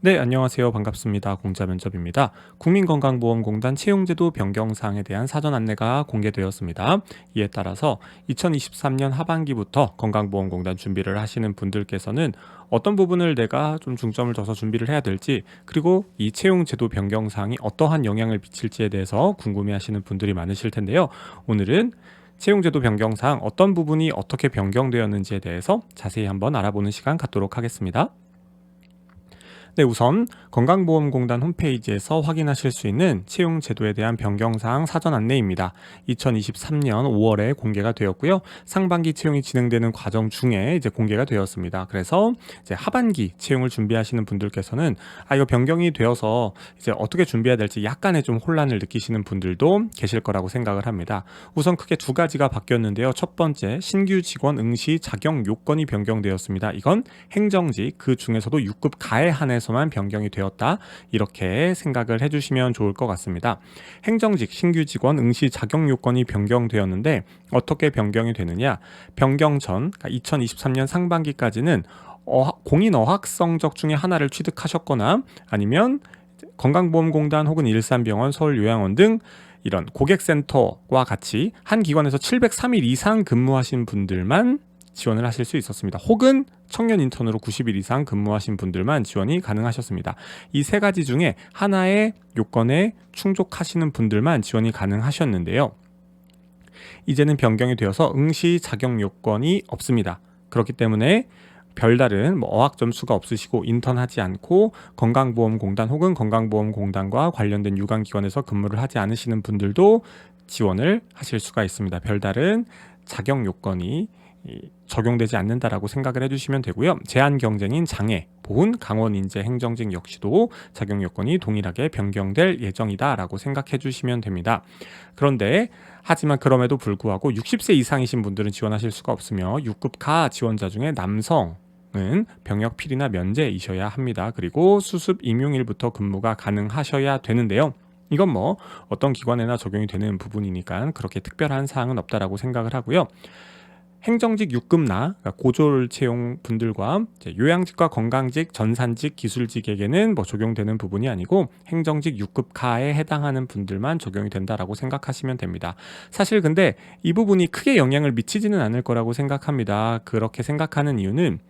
네, 안녕하세요. 반갑습니다. 공자면접입니다. 국민건강보험공단 채용제도 변경 사항에 대한 사전 안내가 공개되었습니다. 이에 따라서 2023년 하반기부터 건강보험공단 준비를 하시는 분들께서는 어떤 부분을 내가 좀 중점을 둬서 준비를 해야 될지, 그리고 이 채용제도 변경 사항이 어떠한 영향을 미칠지에 대해서 궁금해하시는 분들이 많으실 텐데요. 오늘은 채용제도 변경 사항 어떤 부분이 어떻게 변경되었는지에 대해서 자세히 한번 알아보는 시간 갖도록 하겠습니다. 네, 우선 건강보험공단 홈페이지에서 확인하실 수 있는 채용 제도에 대한 변경사항 사전 안내입니다. 2023년 5월에 공개가 되었고요. 상반기 채용이 진행되는 과정 중에 이제 공개가 되었습니다. 그래서 이제 하반기 채용을 준비하시는 분들께서는 이거 변경이 되어서 이제 어떻게 준비해야 될지 약간의 좀 혼란을 느끼시는 분들도 계실 거라고 생각을 합니다. 우선 크게 두 가지가 바뀌었는데요. 첫 번째, 신규 직원 응시 자격 요건이 변경되었습니다. 이건 행정직 그 중에서도 6급 가에 한해서만 변경이 되었다, 이렇게 생각을 해주시면 좋을 것 같습니다. 행정직 신규 직원 응시 자격 요건이 변경되었는데 어떻게 변경이 되느냐, 변경 전 2023년 상반기까지는 공인 어학 성적 중에 하나를 취득하셨거나 아니면 건강보험공단 혹은 일산병원, 서울요양원 등 이런 고객센터와 같이 한 기관에서 703일 이상 근무하신 분들만 지원을 하실 수 있었습니다. 혹은 청년 인턴으로 90일 이상 근무하신 분들만 지원이 가능하셨습니다. 이 세 가지 중에 하나의 요건에 충족하시는 분들만 지원이 가능하셨는데요. 이제는 변경이 되어서 응시 자격 요건이 없습니다. 그렇기 때문에 별다른 어학 점수가 없으시고 인턴하지 않고 건강보험공단 혹은 건강보험공단과 관련된 유관기관에서 근무를 하지 않으시는 분들도 지원을 하실 수가 있습니다. 별다른 자격 요건이 적용되지 않는다라고 생각을 해주시면 되고요. 제한 경쟁인 장애, 보훈, 강원인재, 행정직 역시도 자격 요건이 동일하게 변경될 예정이다라고 생각해 주시면 됩니다. 그런데 하지만 그럼에도 불구하고 60세 이상이신 분들은 지원하실 수가 없으며 6급 가 지원자 중에 남성은 병역 필이나 면제이셔야 합니다. 그리고 수습 임용일부터 근무가 가능하셔야 되는데요. 이건 뭐 어떤 기관에나 적용이 되는 부분이니까 그렇게 특별한 사항은 없다라고 생각을 하고요. 행정직 6급나 고졸 채용 분들과 요양직과 건강직, 전산직, 기술직에게는 뭐 적용되는 부분이 아니고 행정직 6급 가에 해당하는 분들만 적용이 된다라고 생각하시면 됩니다. 사실 근데 이 부분이 크게 영향을 미치지는 않을 거라고 생각합니다. 그렇게 생각하는 이유는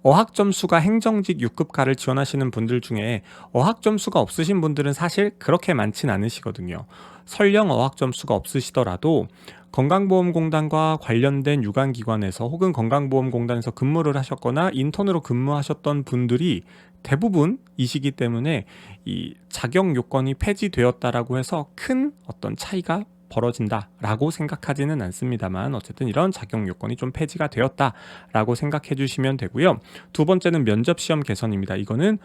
어학 점수가 행정직 6급가를 지원하시는 분들 중에 어학 점수가 없으신 분들은 사실 그렇게 많진 않으시거든요. 설령 어학 점수가 없으시더라도 건강보험공단과 관련된 유관기관에서 혹은 건강보험공단에서 근무를 하셨거나 인턴으로 근무하셨던 분들이 대부분이시기 때문에 이 자격 요건이 폐지되었다라고 해서 큰 어떤 차이가 벌어진다라고 생각하지는 않습니다만, 어쨌든 이런 자격 요건이 좀 폐지가 되었다라고 생각해 주시면 되고요. 두 번째는 면접 시험 개선입니다. 이거는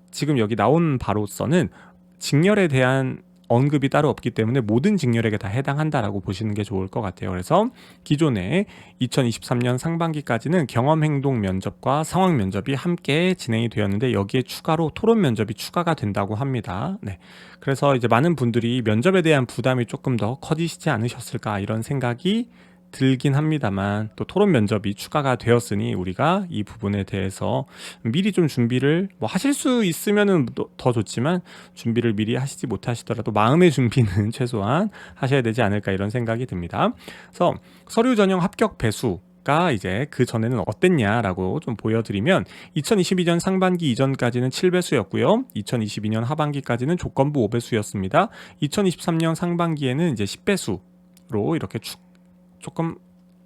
지금 여기 나온 바로서는 직렬에 대한 언급이 따로 없기 때문에 모든 직렬에게 다 해당한다라고 보시는 게 좋을 것 같아요. 그래서 기존에 2023년 상반기까지는 경험 행동 면접과 상황 면접이 함께 진행이 되었는데 여기에 추가로 토론 면접이 추가가 된다고 합니다. 네. 그래서 이제 많은 분들이 면접에 대한 부담이 조금 더 커지시지 않으셨을까 이런 생각이 들긴 합니다만, 또 토론 면접이 추가가 되었으니 우리가 이 부분에 대해서 미리 좀 준비를 뭐 하실 수 있으면은 더 좋지만 준비를 미리 하시지 못하시더라도 마음의 준비는 최소한 하셔야 되지 않을까 이런 생각이 듭니다. 그래서 서류 전형 합격 배수가 이제 그 전에는 어땠냐라고 좀 보여드리면 2022년 상반기 이전까지는 7배수였고요. 2022년 하반기까지는 조건부 5배수였습니다. 2023년 상반기에는 이제 10배수로 이렇게 조금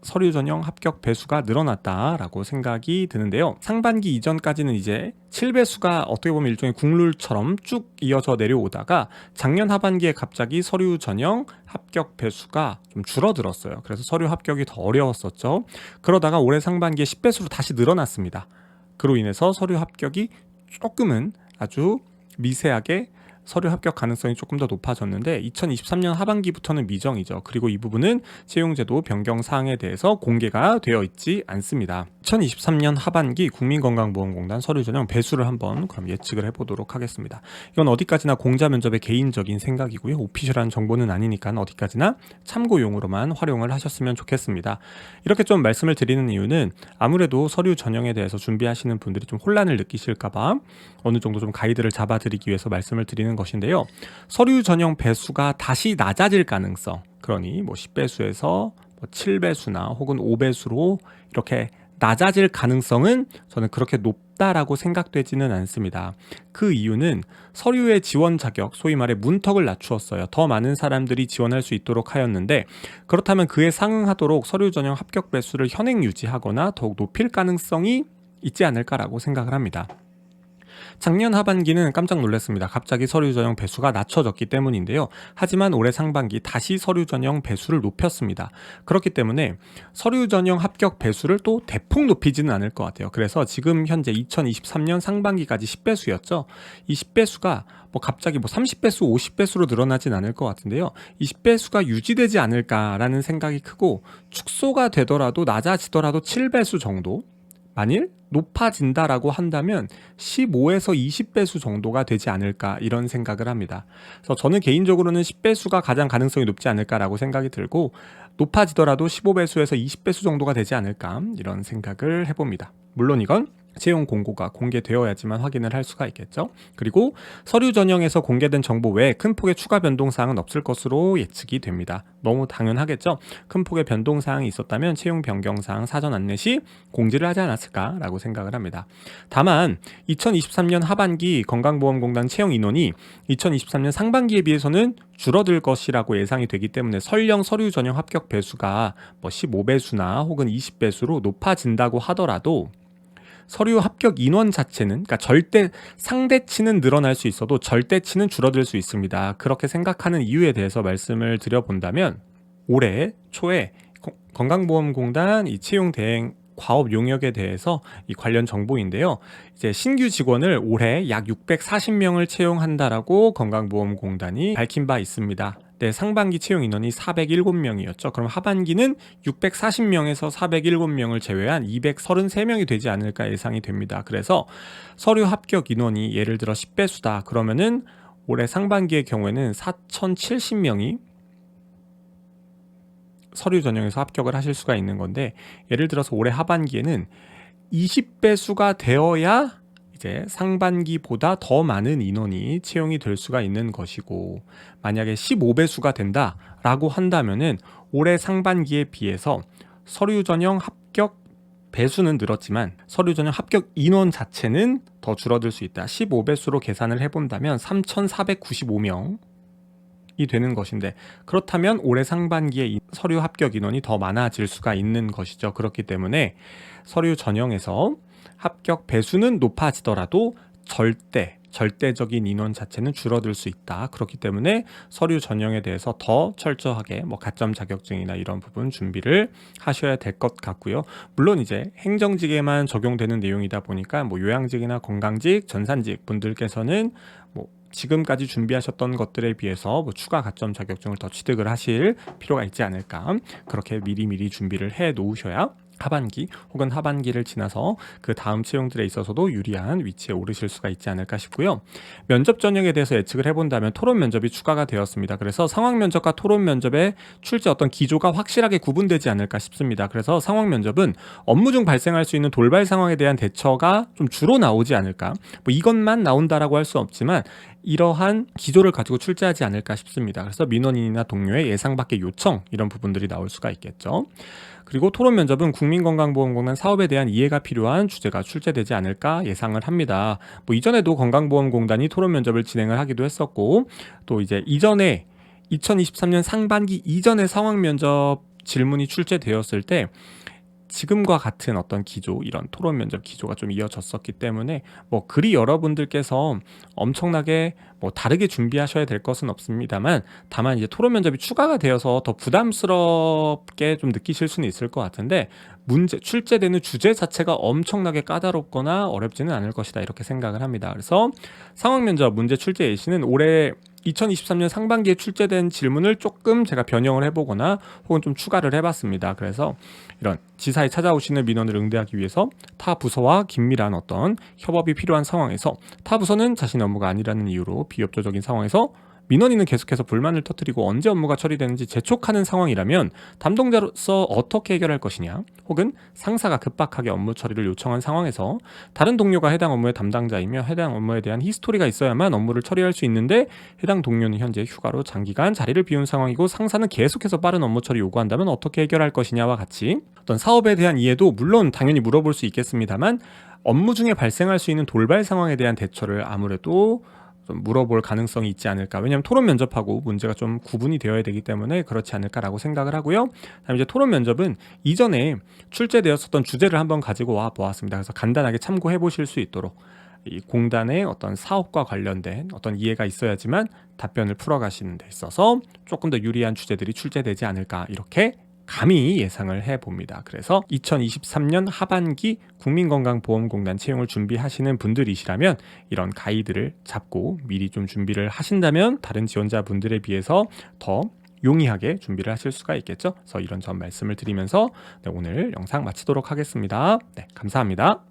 서류 전형 합격 배수가 늘어났다라고 생각이 드는데요. 상반기 이전까지는 이제 7배수가 어떻게 보면 일종의 국룰처럼 쭉 이어져 내려오다가 작년 하반기에 갑자기 서류 전형 합격 배수가 좀 줄어들었어요. 그래서 서류 합격이 더 어려웠었죠. 그러다가 올해 상반기에 10배수로 다시 늘어났습니다. 그로 인해서 서류 합격이 조금은 아주 미세하게 서류 합격 가능성이 조금 더 높아졌는데 2023년 하반기부터는 미정이죠. 그리고 이 부분은 채용제도 변경 사항에 대해서 공개가 되어 있지 않습니다. 2023년 하반기 국민건강보험공단 서류 전형 배수를 한번 그럼 예측을 해보도록 하겠습니다. 이건 어디까지나 공자 면접의 개인적인 생각이고요. 오피셜한 정보는 아니니까 어디까지나 참고용으로만 활용을 하셨으면 좋겠습니다. 이렇게 좀 말씀을 드리는 이유는 아무래도 서류 전형에 대해서 준비하시는 분들이 좀 혼란을 느끼실까봐 어느 정도 좀 가이드를 잡아드리기 위해서 말씀을 드리는 것인데요. 서류 전형 배수가 다시 낮아질 가능성, 그러니 뭐 10배수에서 뭐 7배수나 혹은 5배수로 이렇게 낮아질 가능성은 저는 그렇게 높다라고 생각되지는 않습니다. 그 이유는 서류의 지원 자격, 소위 말해 문턱을 낮추었어요. 더 많은 사람들이 지원할 수 있도록 하였는데, 그렇다면 그에 상응하도록 서류 전형 합격 배수를 현행 유지하거나 더욱 높일 가능성이 있지 않을까라고 생각을 합니다. 작년 하반기는 깜짝 놀랐습니다. 갑자기 서류 전형 배수가 낮춰졌기 때문인데요. 하지만 올해 상반기 다시 서류 전형 배수를 높였습니다. 그렇기 때문에 서류 전형 합격 배수를 또 대폭 높이지는 않을 것 같아요. 그래서 지금 현재 2023년 상반기까지 10배수였죠. 이 10배수가 뭐 갑자기 뭐 30배수, 50배수로 늘어나진 않을 것 같은데요. 이 10배수가 유지되지 않을까라는 생각이 크고, 축소가 되더라도 낮아지더라도 7배수 정도, 만일 높아진다라고 한다면 15에서 20배수 정도가 되지 않을까, 이런 생각을 합니다. 그래서 저는 개인적으로는 10배수가 가장 가능성이 높지 않을까라고 생각이 들고, 높아지더라도 15배수에서 20배수 정도가 되지 않을까, 이런 생각을 해봅니다. 물론 이건 채용 공고가 공개되어야지만 확인을 할 수가 있겠죠. 그리고 서류 전형에서 공개된 정보 외에 큰 폭의 추가 변동사항은 없을 것으로 예측이 됩니다. 너무 당연하겠죠. 큰 폭의 변동사항이 있었다면 채용 변경사항 사전 안내 시 공지를 하지 않았을까라고 생각을 합니다. 다만 2023년 하반기 건강보험공단 채용 인원이 2023년 상반기에 비해서는 줄어들 것이라고 예상이 되기 때문에 설령 서류 전형 합격 배수가 뭐 15배수나 혹은 20배수로 높아진다고 하더라도 서류 합격 인원 자체는, 그러니까 절대 상대치는 늘어날 수 있어도 절대치는 줄어들 수 있습니다. 그렇게 생각하는 이유에 대해서 말씀을 드려본다면, 올해 초에 건강보험공단 이 채용 대행 과업 용역에 대해서 이 관련 정보인데요. 이제 신규 직원을 올해 약 640명을 채용한다라고 건강보험공단이 밝힌 바 있습니다. 네, 상반기 채용 인원이 407명이었죠. 그럼 하반기는 640명에서 407명을 제외한 233명이 되지 않을까 예상이 됩니다. 그래서 서류 합격 인원이 예를 들어 10배수다. 그러면은 올해 상반기의 경우에는 4070명이 서류 전형에서 합격을 하실 수가 있는 건데, 예를 들어서 올해 하반기에는 20배수가 되어야 이제 상반기보다 더 많은 인원이 채용이 될 수가 있는 것이고, 만약에 15배수가 된다라고 한다면은 올해 상반기에 비해서 서류 전형 합격 배수는 늘었지만 서류 전형 합격 인원 자체는 더 줄어들 수 있다. 15배수로 계산을 해본다면 3,495명 이 되는 것인데, 그렇다면 올해 상반기에 서류 합격 인원이 더 많아질 수가 있는 것이죠. 그렇기 때문에 서류 전형에서 합격 배수는 높아지더라도 절대적인 인원 자체는 줄어들 수 있다. 그렇기 때문에 서류 전형에 대해서 더 철저하게 뭐 가점 자격증이나 이런 부분 준비를 하셔야 될 것 같고요. 물론 이제 행정직에만 적용되는 내용이다 보니까 뭐 요양직이나 건강직, 전산직 분들께서는 뭐 지금까지 준비하셨던 것들에 비해서 뭐 추가 가점 자격증을 더 취득을 하실 필요가 있지 않을까, 그렇게 미리미리 준비를 해 놓으셔야 하반기 혹은 하반기를 지나서 그 다음 채용들에 있어서도 유리한 위치에 오르실 수가 있지 않을까 싶고요. 면접 전형에 대해서 예측을 해본다면 토론 면접이 추가가 되었습니다. 그래서 상황 면접과 토론 면접의 출제 어떤 기조가 확실하게 구분되지 않을까 싶습니다. 그래서 상황 면접은 업무 중 발생할 수 있는 돌발 상황에 대한 대처가 좀 주로 나오지 않을까, 뭐 이것만 나온다라고 할 수 없지만 이러한 기조를 가지고 출제하지 않을까 싶습니다. 그래서 민원인이나 동료의 예상 밖의 요청, 이런 부분들이 나올 수가 있겠죠. 그리고 토론 면접은 국민건강보험공단 사업에 대한 이해가 필요한 주제가 출제되지 않을까 예상을 합니다. 뭐 이전에도 건강보험공단이 토론 면접을 진행을 하기도 했었고, 또 이제 이전에 2023년 상반기 이전에 상황 면접 질문이 출제되었을 때 지금과 같은 어떤 기조, 이런 토론 면접 기조가 좀 이어졌었기 때문에 뭐 그리 여러분들께서 엄청나게 뭐 다르게 준비하셔야 될 것은 없습니다만, 다만 이제 토론 면접이 추가가 되어서 더 부담스럽게 좀 느끼실 수는 있을 것 같은데, 출제되는 주제 자체가 엄청나게 까다롭거나 어렵지는 않을 것이다, 이렇게 생각을 합니다. 그래서 상황 면접 문제 출제 예시는 올해 2023년 상반기에 출제된 질문을 조금 제가 변형을 해보거나 혹은 좀 추가를 해봤습니다. 그래서 이런 지사에 찾아오시는 민원을 응대하기 위해서 타 부서와 긴밀한 어떤 협업이 필요한 상황에서 타 부서는 자신의 업무가 아니라는 이유로 비협조적인 상황에서 민원인은 계속해서 불만을 터뜨리고 언제 업무가 처리되는지 재촉하는 상황이라면 담당자로서 어떻게 해결할 것이냐, 혹은 상사가 급박하게 업무 처리를 요청한 상황에서 다른 동료가 해당 업무의 담당자이며 해당 업무에 대한 히스토리가 있어야만 업무를 처리할 수 있는데 해당 동료는 현재 휴가로 장기간 자리를 비운 상황이고 상사는 계속해서 빠른 업무 처리 요구한다면 어떻게 해결할 것이냐와 같이 어떤 사업에 대한 이해도 물론 당연히 물어볼 수 있겠습니다만 업무 중에 발생할 수 있는 돌발 상황에 대한 대처를 아무래도 좀 물어볼 가능성이 있지 않을까. 왜냐하면 토론 면접하고 문제가 좀 구분이 되어야 되기 때문에 그렇지 않을까라고 생각을 하고요. 다음에 이제 토론 면접은 이전에 출제되었었던 주제를 한번 가지고 와 보았습니다. 그래서 간단하게 참고해 보실 수 있도록 이 공단의 어떤 사업과 관련된 어떤 이해가 있어야지만 답변을 풀어가시는 데 있어서 조금 더 유리한 주제들이 출제되지 않을까, 이렇게 감히 예상을 해봅니다. 그래서 2023년 하반기 국민건강보험공단 채용을 준비하시는 분들이시라면 이런 가이드를 잡고 미리 좀 준비를 하신다면 다른 지원자분들에 비해서 더 용이하게 준비를 하실 수가 있겠죠. 그래서 이런 점 말씀을 드리면서 오늘 영상 마치도록 하겠습니다. 네, 감사합니다.